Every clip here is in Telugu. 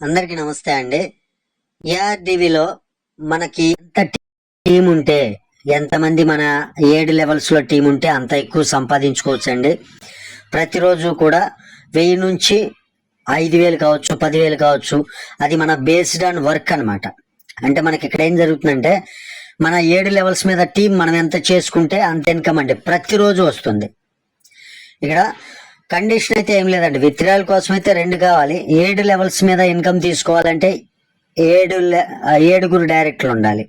అందరికీ నమస్తే అండి. ఏఆర్డివిలో మనకి ఎంత టీం ఉంటే, ఎంతమంది మన 7 లెవెల్స్ లో టీం ఉంటే అంత ఎక్కువ సంపాదించుకోవచ్చు అండి. ప్రతిరోజు కూడా 1000 నుంచి 5000 కావచ్చు, 10,000 కావచ్చు. అది మన బేస్డ్ ఆన్ వర్క్ అనమాట. అంటే మనకి ఇక్కడ ఏం జరుగుతుందంటే, మన 7 లెవెల్స్ మీద టీం మనం ఎంత చేసుకుంటే అంత ఇన్కమ్ అండి ప్రతిరోజు వస్తుంది. ఇక్కడ కండిషన్ అయితే ఏం లేదండి. విత్డ్రాయల్ కోసం అయితే 2 కావాలి. 7 లెవెల్స్ మీద ఇన్కమ్ తీసుకోవాలంటే 7 డైరెక్టర్లు ఉండాలి.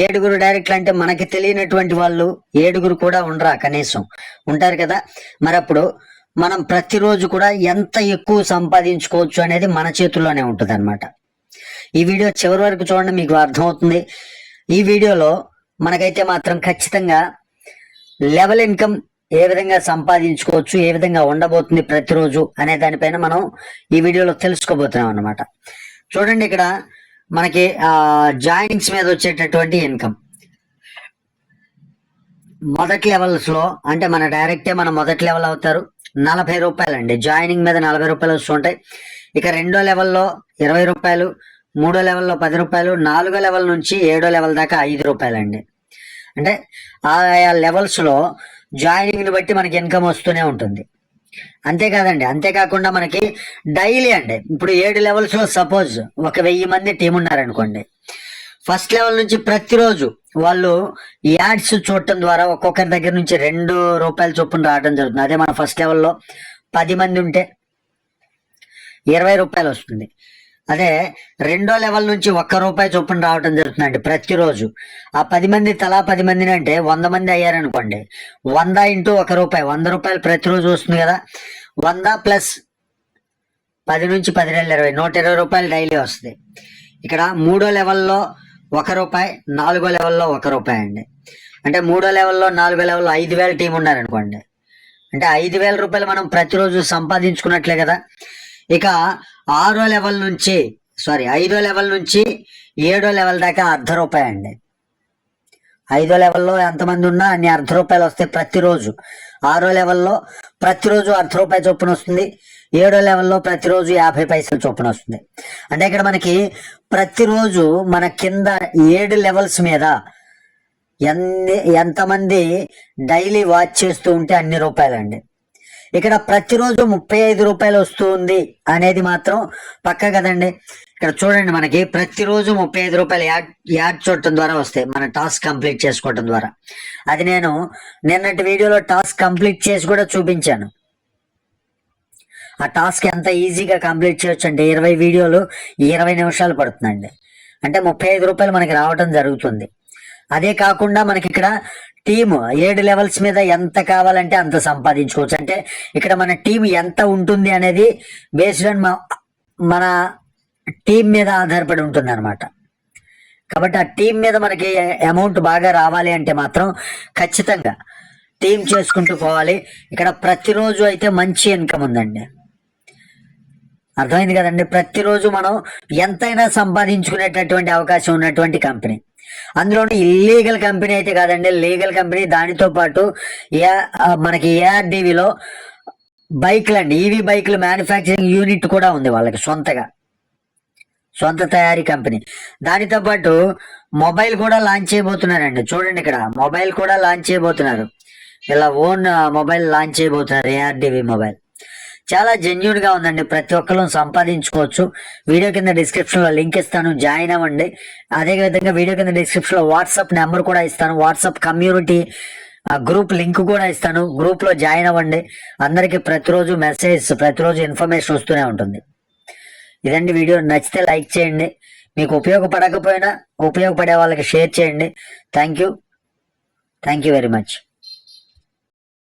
7 డైరెక్టర్లు అంటే మనకి తెలియనటువంటి వాళ్ళు 7 కూడా ఉండరా, కనీసం ఉంటారు కదా. మరి అప్పుడు మనం ప్రతిరోజు కూడా ఎంత ఎక్కువ సంపాదించుకోవచ్చు అనేది మన చేతుల్లోనే ఉంటుంది అనమాట. ఈ వీడియో చివరి వరకు చూడండి, మీకు అర్థమవుతుంది. ఈ వీడియోలో మనకైతే మాత్రం ఖచ్చితంగా లెవెల్ ఇన్కమ్ ఏ విధంగా సంపాదించుకోవచ్చు, ఏ విధంగా ఉండబోతుంది ప్రతిరోజు అనే దానిపైన మనం ఈ వీడియోలో తెలుసుకోబోతున్నాం అన్నమాట. చూడండి, ఇక్కడ మనకి జాయినింగ్స్ మీద వచ్చేటటువంటి ఇన్కమ్ మొదటి లెవెల్స్ లో, అంటే మన డైరెక్టే మన మొదటి లెవెల్ అవుతారు, 40 రూపాయలు అండి. జాయినింగ్ మీద 40 రూపాయలు వస్తుంటాయి. ఇక 2వ లెవెల్లో 20 రూపాయలు, 3వ లెవెల్లో 10 రూపాయలు, 4వ లెవెల్ నుంచి 7వ లెవెల్ దాకా 5 రూపాయలు అండి. అంటే ఆయా లెవెల్స్ లో జాయినింగ్ ని బట్టి మనకి ఇన్కమ్ వస్తూనే ఉంటుంది. అంతేకాదండి, అంతేకాకుండా మనకి డైలీ అండి, ఇప్పుడు 7 లెవెల్స్ లో సపోజ్ ఒక 1000 మంది టీం ఉన్నారనుకోండి, ఫస్ట్ లెవెల్ నుంచి ప్రతిరోజు వాళ్ళు యాడ్స్ చూడటం ద్వారా ఒక్కొక్కరి దగ్గర నుంచి 2 రూపాయల చొప్పున రావడం జరుగుతుంది. అదే మన ఫస్ట్ లెవెల్లో 10 మంది ఉంటే 20 రూపాయలు వస్తుంది. అదే 2వ లెవెల్ నుంచి 1 రూపాయి చొప్పున రావడం జరుగుతుందండి ప్రతిరోజు. ఆ 10 మంది తలా 10 మందిని అంటే 100 మంది అయ్యారనుకోండి, 100 ఇంటూ 1 రూపాయి, 100 రూపాయలు ప్రతిరోజు వస్తుంది కదా. 100 ప్లస్ 10 నుంచి 10 20, 120 రూపాయలు డైలీ వస్తుంది. ఇక్కడ 3వ లెవెల్లో 1 రూపాయి, 4వ లెవెల్లో 1 రూపాయి అండి. అంటే 3వ లెవెల్లో 4వ లెవెల్లో 5,000 టీం ఉన్నారనుకోండి, అంటే 5,000 రూపాయలు మనం ప్రతిరోజు సంపాదించుకున్నట్లే కదా. ఇక 5వ లెవెల్ నుంచి 7వ లెవెల్ దాకా 1/2 రూపాయి అండి. 5వ లెవెల్లో ఎంతమంది ఉన్నా అన్ని 1/2 రూపాయలు వస్తాయి ప్రతిరోజు. 6వ లెవెల్లో ప్రతిరోజు 1/2 రూపాయి చొప్పున వస్తుంది. 7వ లెవెల్లో ప్రతిరోజు 50 పైసలు చొప్పున వస్తుంది. అంటే ఇక్కడ మనకి ప్రతిరోజు మన కింద 7 లెవెల్స్ మీద ఎంతమంది డైలీ వాచ్ చేస్తూ ఉంటే అన్ని రూపాయలండి. ఇక్కడ ప్రతిరోజు 35 రూపాయలు వస్తుంది అనేది మాత్రం పక్క కదండి. ఇక్కడ చూడండి, మనకి ప్రతిరోజు 35 రూపాయలు యాడ్ చూడటం ద్వారా వస్తాయి మన టాస్క్ కంప్లీట్ చేసుకోవటం ద్వారా. అది నేను నిన్నటి వీడియోలో టాస్క్ కంప్లీట్ చేసి కూడా చూపించాను. ఆ టాస్క్ ఎంత ఈజీగా కంప్లీట్ చేయొచ్చు అంటే 20 వీడియోలు 20 నిమిషాలు పడుతుందండి. అంటే 35 రూపాయలు మనకి రావటం జరుగుతుంది. అదే కాకుండా మనకి ఇక్కడ టీమ్ 7 లెవెల్స్ మీద ఎంత కావాలంటే అంత సంపాదించుకోవచ్చు. అంటే ఇక్కడ మన టీం ఎంత ఉంటుంది అనేది బేస్డ్ ఆన్ మన టీం మీద ఆధారపడి ఉంటుంది అనమాట. కాబట్టి ఆ టీం మీద మనకి అమౌంట్ బాగా రావాలి అంటే మాత్రం ఖచ్చితంగా టీం చేసుకుంటూ పోవాలి. ఇక్కడ ప్రతిరోజు అయితే మంచి ఇన్కమ్ ఉందండి. అర్థమైంది కదండి. ప్రతిరోజు మనం ఎంతైనా సంపాదించుకునేటటువంటి అవకాశం ఉన్నటువంటి కంపెనీ. అందులోని ఇల్లీగల్ కంపెనీ అయితే కాదండి, లీగల్ కంపెనీ. దానితో పాటు మనకి ఏఆర్డివిలో బైక్లు అండి, ఈవీ బైక్లు మ్యానుఫ్యాక్చరింగ్ యూనిట్ కూడా ఉంది వాళ్ళకి, సొంత తయారీ కంపెనీ. దానితో పాటు మొబైల్ కూడా లాంచ్ చేయబోతున్నారండి. చూడండి, ఇక్కడ మొబైల్ కూడా లాంచ్ చేయబోతున్నారు. ఇలా ఓన్ మొబైల్ లాంచ్ చేయబోతున్నారు, ఏఆర్డివి మొబైల్. చాలా జెన్యూన్ గా ఉందండి. ప్రతి ఒక్కరు సంపాదించుకోవచ్చు. వీడియో కింద డిస్క్రిప్షన్ లో లింక్ ఇస్తాను, జాయిన్ అవ్వండి. అదే విధంగా వీడియో కింద డిస్క్రిప్షన్ లో వాట్సాప్ నెంబర్ కూడా ఇస్తాను, వాట్సాప్ కమ్యూనిటీ గ్రూప్ లింక్ కూడా ఇస్తాను. గ్రూప్ లో జాయిన్ అవ్వండి. అందరికి ప్రతిరోజు మెసేజ్, ప్రతిరోజు ఇన్ఫర్మేషన్ వస్తూనే ఉంటుంది. ఇదండి వీడియో. నచ్చితే లైక్ చేయండి. మీకు ఉపయోగపడకపోయినా ఉపయోగపడే వాళ్ళకి షేర్ చేయండి. Thank you very much.